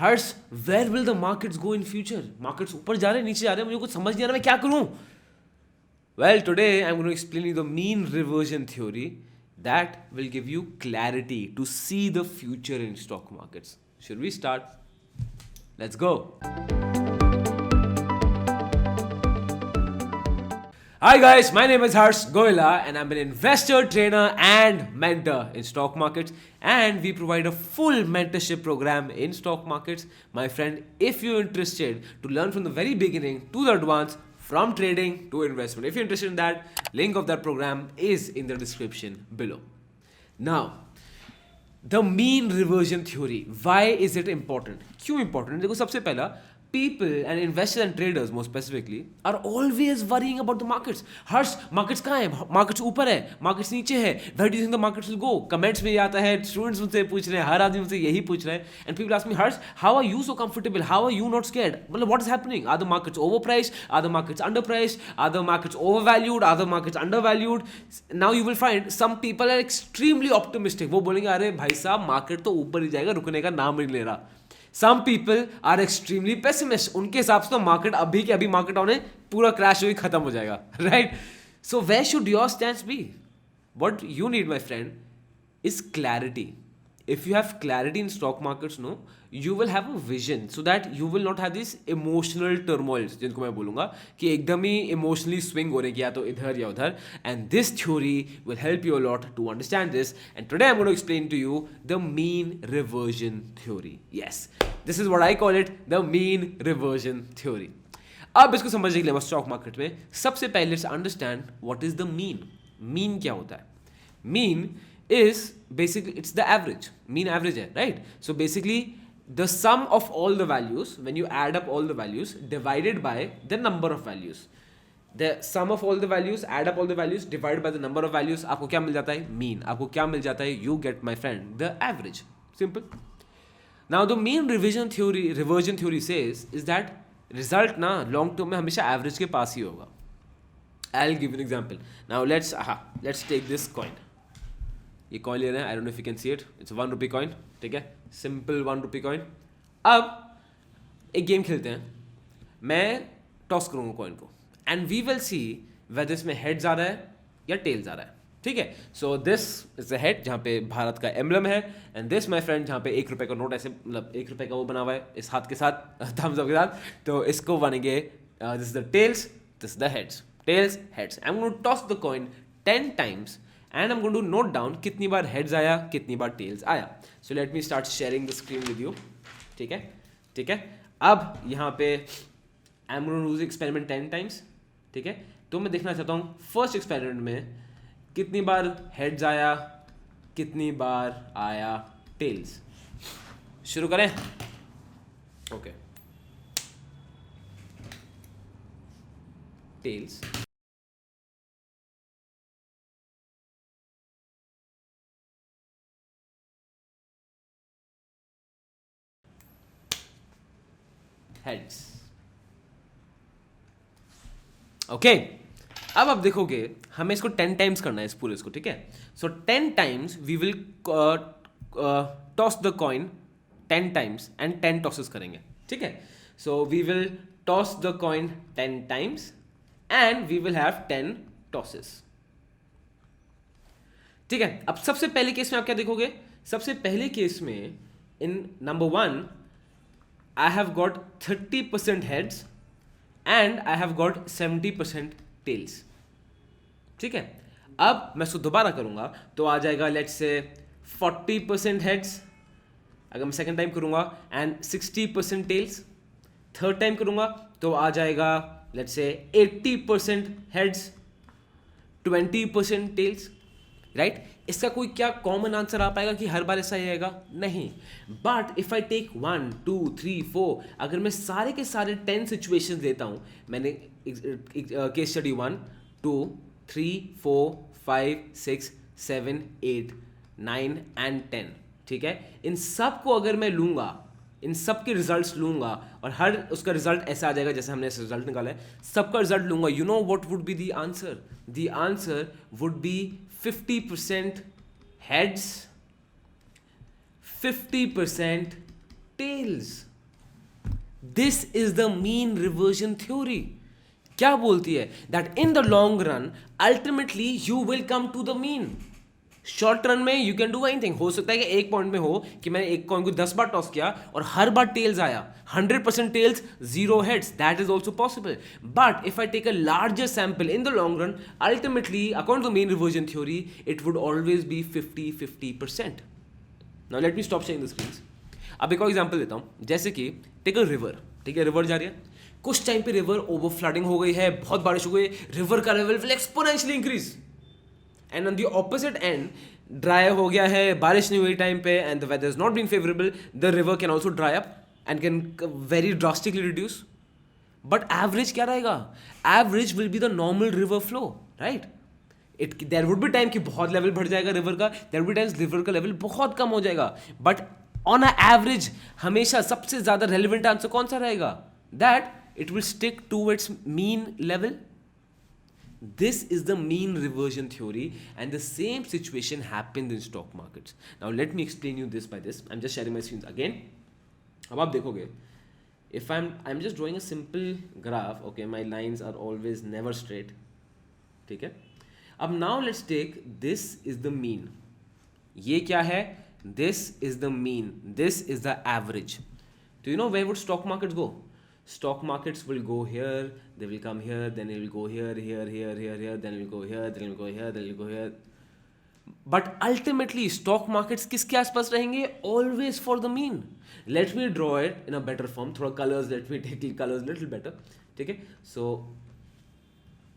Harsh, where will the markets go in future? Markets ऊपर जा रहे हैं, नीचे जा रहे हैं, मुझे कुछ समझ नहीं आ रहा, मैं क्या करूं? Well, today I'm going to explain you the mean reversion theory that will give you clarity to see the future in stock markets. Should we start? Let's go. Hi guys, my name is Harsh Goyla and I'm an investor, trainer and mentor in stock markets, and we provide a full mentorship program in stock markets. My friend, if you're interested to learn from the very beginning to the advanced, from trading to investment, if you're interested in that, link of that program is in the description below. Now, the mean reversion theory, why is it important? क्यों important? देखो, सबसे पहला, people and investors and traders more specifically are always worrying about the markets. Harsh, markets कहाँ है? Markets ऊपर है, markets नीचे है. Where do you think the markets will go? Comments में ये आता है, students मुझसे पूछ रहे हैं, हर आदमी मुझसे यही पूछ रहे हैं. And people ask me, Harsh, how are you so comfortable? How are you not scared? मतलब what is happening? Are the markets overpriced? Are the markets underpriced? Are the markets overvalued? Are the markets undervalued? Now you will find some people are extremely optimistic. वो बोलेंगे, अरे भाई साहब, market तो ऊपर ही जाएगा, रुकने का नाम नहीं ले रहा. Some people are extremely pessimist. उनके हिसाब से तो मार्केट अभी के अभी मार्केट होने पूरा क्रैश होकर खत्म हो जाएगा, right? So where should your stand be? What you need, my friend, is clarity. If you have clarity in stock markets, no, you will have a vision so that you will not have these emotional turmoils, जिनको मैं बोलूँगा कि एकदम ही emotionally swing हो रहे कि या तो इधर या उधर. And this theory will help you a lot to understand this. And today I'm going to explain to you the mean reversion theory. Yes, this is what I call it, the mean reversion theory. अब इसको समझने के लिए stock market में सबसे पहले let's understand what is the mean. Mean क्या होता है? Mean is basically it's the average. Mean average है, right? So basically the sum of all the values, when you add up all the values divided by the number of values. The sum of all the values, add up all the values divided by the number of values, आपको क्या मिल जाता है? Mean. आपको क्या मिल जाता है? You get, my friend, the average. Simple. Now the mean reversion theory says is that result ना long term में हमेशा average के पास ही होगा. I'll give you an example. Now let's take this coin. ये कॉइन ले रहे हैं, I don't know if you can see it, it's 1 rupee coin, ठीक है, सिंपल 1 रुपी कॉइन. अब एक गेम खेलते हैं, मैं टॉस करूँगा कॉइन को and we will see whether इसमें हेड्स आ रहा है या टेल्स आ रहा है, ठीक है. So this is the head जहाँ पे भारत का एम्बलम है, एंड दिस माई फ्रेंड जहाँ पे 1 रुपये का नोट ऐसे, मतलब 1 रुपये का वो बना हुआ है इस हाथ के साथ, थम्स अप के साथ, तो इसको बनेंगे this is the tails, this the heads, tails heads. I am going to toss the coin 10 times and I'm going to note down कितनी बार heads आया, कितनी बार tails आया. So let me start sharing the screen with you. ठीक है, ठीक है. अब यहाँ पे I'm going to do the experiment 10 times. ठीक है, तो मैं देखना चाहता हूँ फर्स्ट एक्सपेरिमेंट में कितनी बार heads आया, कितनी बार आया tails. शुरू करें? Okay, tails. हेड्स. ओके, अब आप देखोगे हमें इसको 10 टाइम्स करना है इस पूरे इसको, ठीक है. So 10 times we will toss the coin 10 times and 10 tosses करेंगे, ठीक है. So we will toss the coin 10 times and we will have 10 tosses, ठीक है. अब सबसे पहले केस में आप क्या देखोगे? सबसे पहले केस में इन number 1 I have got 30% heads and I have got 70% tails, ठीक है. अब मैं इसको दोबारा करूंगा तो आ जाएगा लेट्स से 40% heads. अगर मैं सेकेंड टाइम करूंगा एंड 60% tails. थर्ड टाइम करूंगा तो आ जाएगा let's say 80% heads, 20% tails, right. इसका कोई क्या कॉमन आंसर आ पाएगा कि हर बार ऐसा ही आएगा? नहीं. बट इफ आई टेक 1 2 3 4, अगर मैं सारे के सारे 10 सिचुएशंस लेता हूं, मैंने केस स्टडी 1 2 3 4 5 6 7 8 9 एंड 10, ठीक है. इन सब को अगर मैं लूंगा, इन सब के रिजल्ट्स लूंगा और हर उसका रिजल्ट ऐसा आ जाएगा जैसे हमने ऐसे रिजल्ट निकाला है, सबका रिजल्ट लूंगा. You know what would be the answer? The answer would be 50% heads, 50% tails. This is the mean reversion theory. क्या बोलती है? That in the long run ultimately you will come to the mean. Short run में you can do anything. हो सकता है कि एक point में हो कि मैंने एक कॉइन को 10 बार टॉस किया और हर बार टेल्स आया, 100% tails, 0 heads. That is also possible. But if I take a larger sample in the long run, ultimately according to mean reversion theory it would always be 50-50%. Now let me stop sharing the screens. अब एक और example देता हूं. जैसे कि take a river. ठीक है, river जा रही है, कुछ टाइम पे रिवर ओवर फ्लडिंग हो गई है, बहुत बारिश हो गई, रिवर का level will exponentially increase. And on the opposite end dry हो गया है, बारिश नहीं हुई टाइम पे, and the weather is not been favourable, the river can also dry up and can very drastically reduce. But average क्या रहेगा? Average will be the normal river flow, right? There would be time कि बहुत level बढ़ जाएगा river का, there would be times river का level बहुत कम हो जाएगा. बट ऑन अ एवरेज हमेशा सबसे ज्यादा रेलिवेंट आंसर कौन सा रहेगा? That it will stick to its mean level. This is the mean reversion theory, and the same situation happened in stock markets. Now let me explain you this by this. I'm just sharing my screens again. अब आप देखोगे, if I'm just drawing a simple graph, okay, my lines are always never straight. ठीक है? अब now let's take this is the mean. ये क्या है? This is the mean. This is the average. Do you know where would stock markets go? Stock markets will go here, they will come here, then it will go here, then it will go here, then it will go here, then it will go here. But ultimately, stock markets किसके आसपास रहेंगे? Always for the mean. Let me draw it in a better form. थोड़ा colors, let me take colors little better. ठीक है? So,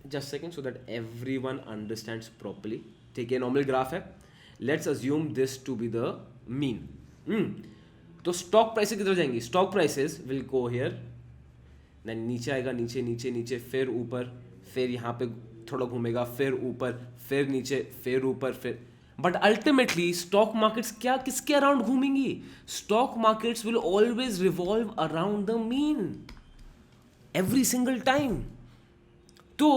just a second so that everyone understands properly. ठीक है? Normal graph है. Let's assume this to be the mean. तो stock prices किधर जाएंगी? Stock prices will go here. नीचे आएगा, नीचे नीचे नीचे, फिर ऊपर, फिर यहाँ पे थोड़ा घूमेगा, फिर ऊपर, फिर नीचे, फिर ऊपर, फिर. बट अल्टीमेटली स्टॉक मार्केट्स क्या किसके अराउंड घूमेंगी? Stock markets will always revolve around the mean every single time. तो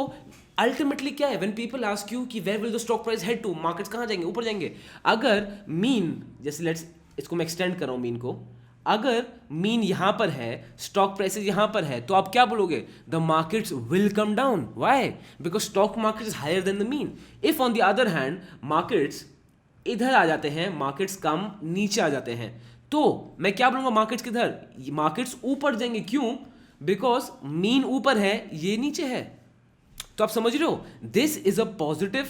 अल्टीमेटली क्या है? व्हेन पीपल आस्क यू कि where will the stock price head to, markets कहाँ जाएंगे? ऊपर जाएंगे. अगर मीन, जैसे लेट्स इसको मैं एक्सटेंड कर रहा हूँ मीन को, अगर मीन यहां पर है, स्टॉक प्राइसेस यहां पर है, तो आप क्या बोलोगे? The markets will come down. Why? Because stock market is higher than the mean. If on the other hand markets इधर आ जाते हैं, मार्केट्स कम नीचे आ जाते हैं, तो मैं क्या बोलूंगा? मार्केट्स किधर? मार्केट्स ऊपर जाएंगे. क्यों? बिकॉज मीन ऊपर है, ये नीचे है. तो आप समझ रहे हो? This is a positive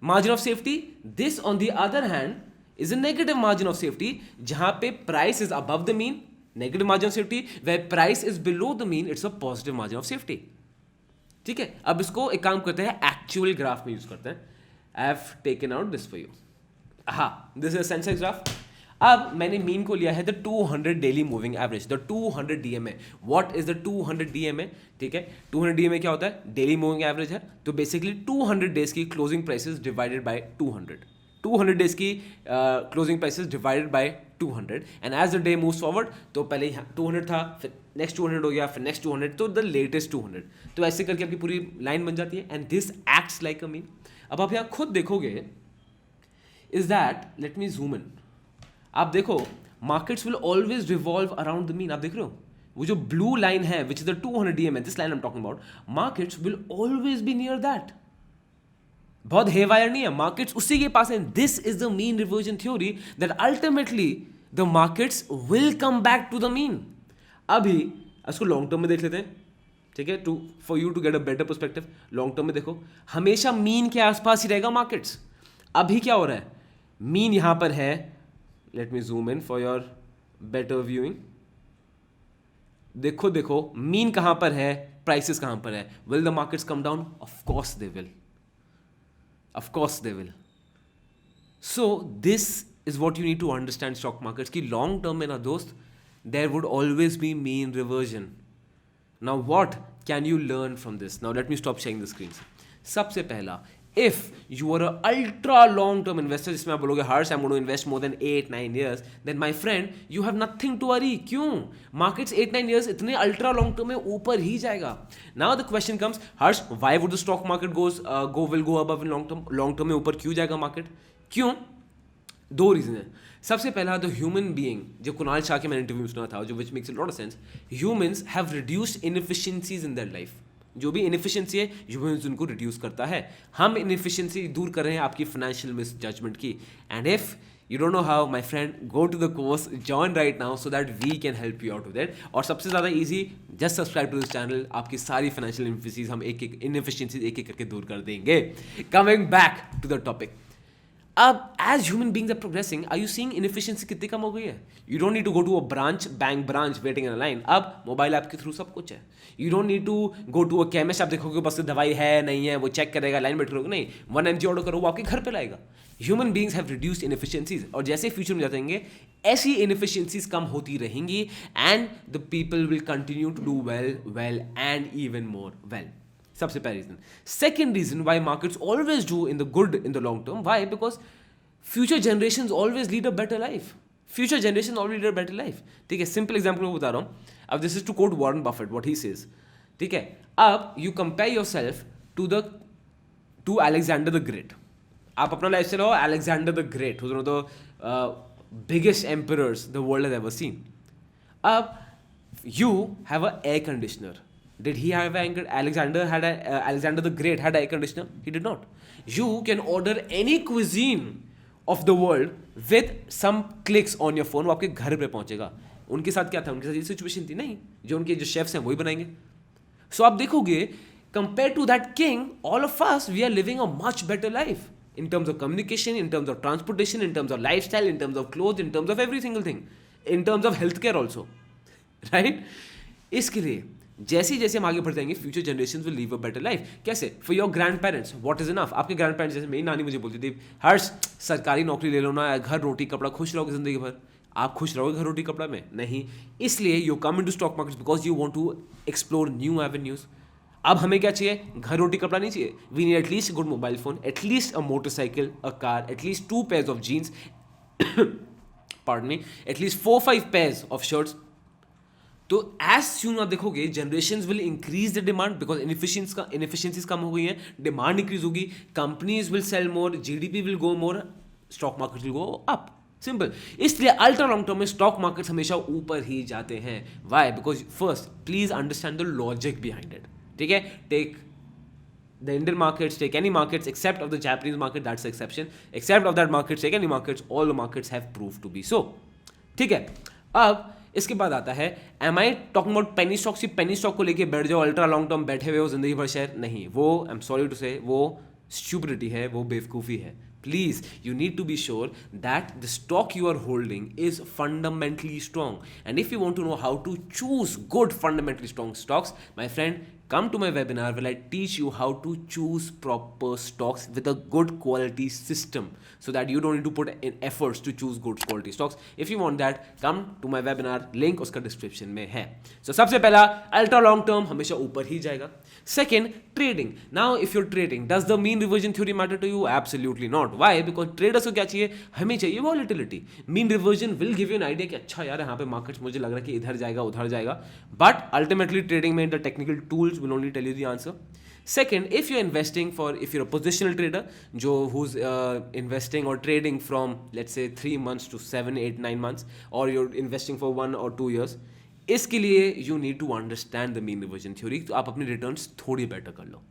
margin of safety. This on the other hand is a negative margin of safety. जहां पे price is above the mean, negative margin of safety. where price is below the mean, it's a positive margin of safety. ठीक है? अब इसको एक काम करते हैं, एक्चुअल ग्राफ में यूज करते हैं. I have taken out this for you. हाँ, दिस इज सेंसेक्स ग्राफ. अब मैंने मीन को लिया है the 200 daily moving average, the 200 DMA. What is the 200 DMA? ठीक है, 200 DMA क्या होता है? डेली मूविंग एवरेज है. तो बेसिकली 200 डेज की closing prices divided by 200 days की closing prices divided by 200. And as the day moves forward, तो पहले 200 था, फिर नेक्स्ट 200 हो गया, फिर नेक्स्ट 200, तो द लेटेस्ट 200. तो ऐसे करके आपकी पूरी लाइन बन जाती है. And this acts like a mean. अब आप यहाँ खुद देखोगे, is that, let me zoom in. आप देखो, markets will always revolve around the mean. आप देख रहे हो वो जो ब्लू लाइन है, which is the 200 DMA, this line I am talking about, markets will always be near that. बहुत हेवायर नहीं है, मार्केट्स उसी के पास है. This is the mean reversion theory, that ultimately the markets will come back to the mean. अभी इसको long term में देख लेते हैं. ठीक है, to for you to get a better perspective. Long term में देखो, हमेशा मीन के आसपास ही रहेगा मार्केट्स. अभी क्या हो रहा है? मीन यहां पर है. Let me zoom in for your better viewing. देखो मीन कहां पर है, प्राइसेस कहां पर है. Will the markets come down? Of course they will. Of course they will. So this is what you need to understand stock markets ki long term mein na dost, there would always be mean reversion. Now what can you learn from this? Now let me stop sharing the screens. सबसे पहला, if you are a ultra long term investor, जिसमें आप बोलोगे हर्ष I'm going to invest more than 8-9 years, then my friend you have nothing to worry. क्यों? Markets 8-9 years इतने ultra long term में ऊपर ही जाएगा. Now the question comes, Harsh why would the stock market will go above in long term? Long term में ऊपर क्यों जाएगा market? क्यों? दो रीजन है. सबसे पहला द ह्यूमन बीइंग, जो कुणाल शाह के मैंने इंटरव्यू सुना था, जो which makes a lot of sense, humans have reduced inefficiencies in their life. जो भी इनएफिशिएंसी है ह्यूमंस उनको रिड्यूस करता है। हम इनएफिशिएंसी दूर कर रहे हैं आपकी फाइनेंशियल मिस जजमेंट की। And if you don't know how, my friend, go to the course, join right now so that we can help you out with it. और सबसे ज़्यादा easy, just subscribe to this channel, आपकी सारी financial inefficiencies हम एक एक करके दूर कर देंगे। Coming back to the topic. अब as human beings are progressing, are you seeing inefficiency कितनी कम हो गई है? You don't need to go to a branch, bank branch, waiting in a line. अब मोबाइल ऐप के थ्रू सब कुछ है। You don't need to go to a chemist, आप देखोगे बस दवाई है नहीं है, वो चेक करेगा, लाइन बैठ रहोगे नहीं, 1 mg ऑर्डर करो वो आपके घर पे लाएगा। Human beings have reduced inefficiencies, और जैसे फ्यूचर में जाते रहेंगे ऐसी इनएफिशिएंसीज कम होती रहेंगी and the people will continue to do well and even more well. सबसे पहला रीजन। Second reason why markets always do in the good in the long term, why? Because future generation always lead a better life. Future generation always lead a better life. ठीक है, simple example मैं बता रहा हूँ। अब this is to quote Warren Buffett what he says. ठीक है, अब you compare yourself to Alexander the Great. आप अपना लाइफ चलाओ Alexander the Great, one of the biggest emperors the world has ever seen. अब you have a air conditioner. Did he have Alexander the Great had an air conditioner? He did not. You can order any cuisine of the world with some clicks on your phone. वो आपके घर पे पहुंचेगा। उनके साथ क्या था? उनके साथ ये सिचुएशन थी नहीं, जो उनके जो शेफ्स हैं वही बनाएंगे। सो आप देखोगे compared to that king, all of us, we are living a much better life in terms of communication, in terms of transportation, in terms of lifestyle, in terms of clothes, in terms of every single thing, in terms of healthcare also, right? इसके लिए जैसे जैसे हम आगे बढ़ जाएंगे future generation will live a better life. कैसे? For your grandparents what is enough. आपके ग्रैंड पेरेंट्स, जैसे मेरी नानी मुझे बोलती थी, हर्ष सरकारी नौकरी ले लो ना, घर रोटी कपड़ा, खुश रहोगे जिंदगी भर। आप खुश रहोगे घर रोटी कपड़ा में? नहीं। इसलिए you come into stock market because you want to explore new avenues. अब हमें क्या चाहिए? घर रोटी कपड़ा नहीं चाहिए। We need at least good mobile phone, at least a motorcycle, a car, at least 2 pairs of jeans, pardon me, at least 4-5 pairs of shirts। तो एज सून आप देखोगे generation will increase the demand because inefficiencies कम हो गई हैं, demand increase होगी, companies will sell more, GDP will go more, stock market will go up. Simple. इसलिए ultra long term में स्टॉक मार्केट हमेशा ऊपर ही जाते हैं। Why? Because first please understand the logic behind it. ठीक है, take the Indian markets, take any markets except of the Japanese market, that's the exception. Except of that markets, take any markets, all the markets have proved to be so. ठीक है, अब इसके बाद आता है am I talking about penny stocks. की penny stock को लेके बैठ जाओ, अल्ट्रा लॉन्ग टर्म बैठे हुए हो जिंदगी भर शेयर नहीं, वो आई एम सॉरी टू से वो स्टूपिडिटी है, वो बेवकूफ़ी है। Please, you need to be sure that the stock you are holding is fundamentally strong. And if you want to know how to choose good fundamentally strong stocks, my friend, come to my webinar where I teach you how to choose proper stocks with a good quality system so that you don't need to put in efforts to choose good quality stocks. If you want that, come to my webinar, link उसका description में है। So सबसे पहला ultra long term हमेशा ऊपर ही जाएगा। Second, trading. Now if you're trading, does the mean reversion theory matter to you? Absolutely not. Why? Because traders को क्या चाहिए? हमें चाहिए volatility. Mean reversion will give you an idea कि अच्छा यार यहाँ पे मार्केट्स मुझे लग रहा है कि इधर जाएगा उधर जाएगा, but ultimately trading में the technical tools will only tell you the answer. Second, if you're investing if you're a positional trader who's investing or trading from let's say 3 months to 7, 8, 9 months, or you're investing for 1 or 2 years, इसके लिए you need to understand the mean reversion theory, तो आप अपने returns थोड़ी better कर लो,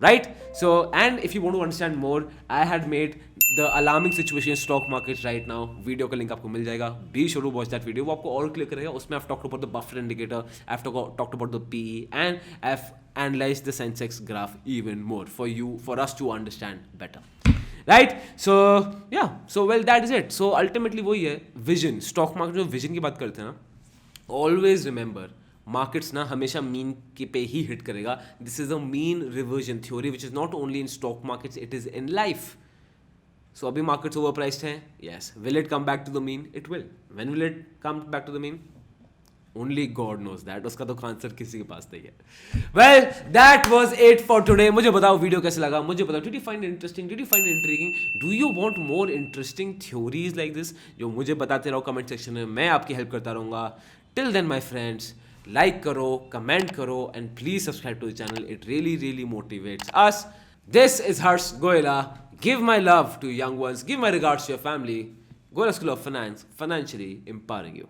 right? So and if you want to understand more, I had made the alarming situation in stock markets right now, video का link आपको मिल जाएगा, be sure to watch that video, वो आपको और क्लियर करेगा। उसमें I've talked about the Buffett indicator, I've talked about the PE, and I've analyzed the Sensex graph even more for us to understand better, right? So yeah, so well that is it. So ultimately वही है vision. Stock market में vision की बात करते हैं ना, always remember markets ना हमेशा मीन के पे ही हिट करेगा। This is a mean reversion theory which is not only in stock markets, it is in life. So अभी मार्केट्स ओवर प्राइस्ड हैं, yes. Will it come back to the mean? It will. When will it come back to the mean? Only God knows that. उसका तो answer किसी के पास नहीं है। Well that was it for today. मुझे बताओ वीडियो कैसे लगा, मुझे बताओ did you find interesting, did you find intriguing, do you want more interesting theories like this? जो मुझे बताते रहो कमेंट सेक्शन में, मैं आपकी हेल्प करता रहूँगा। Till then, my friends, like करो, comment करो, and please subscribe to the channel. It really, really motivates us. This is Harsh Goela. Give my love to young ones. Give my regards to your family. Gola School of Finance, financially empowering you.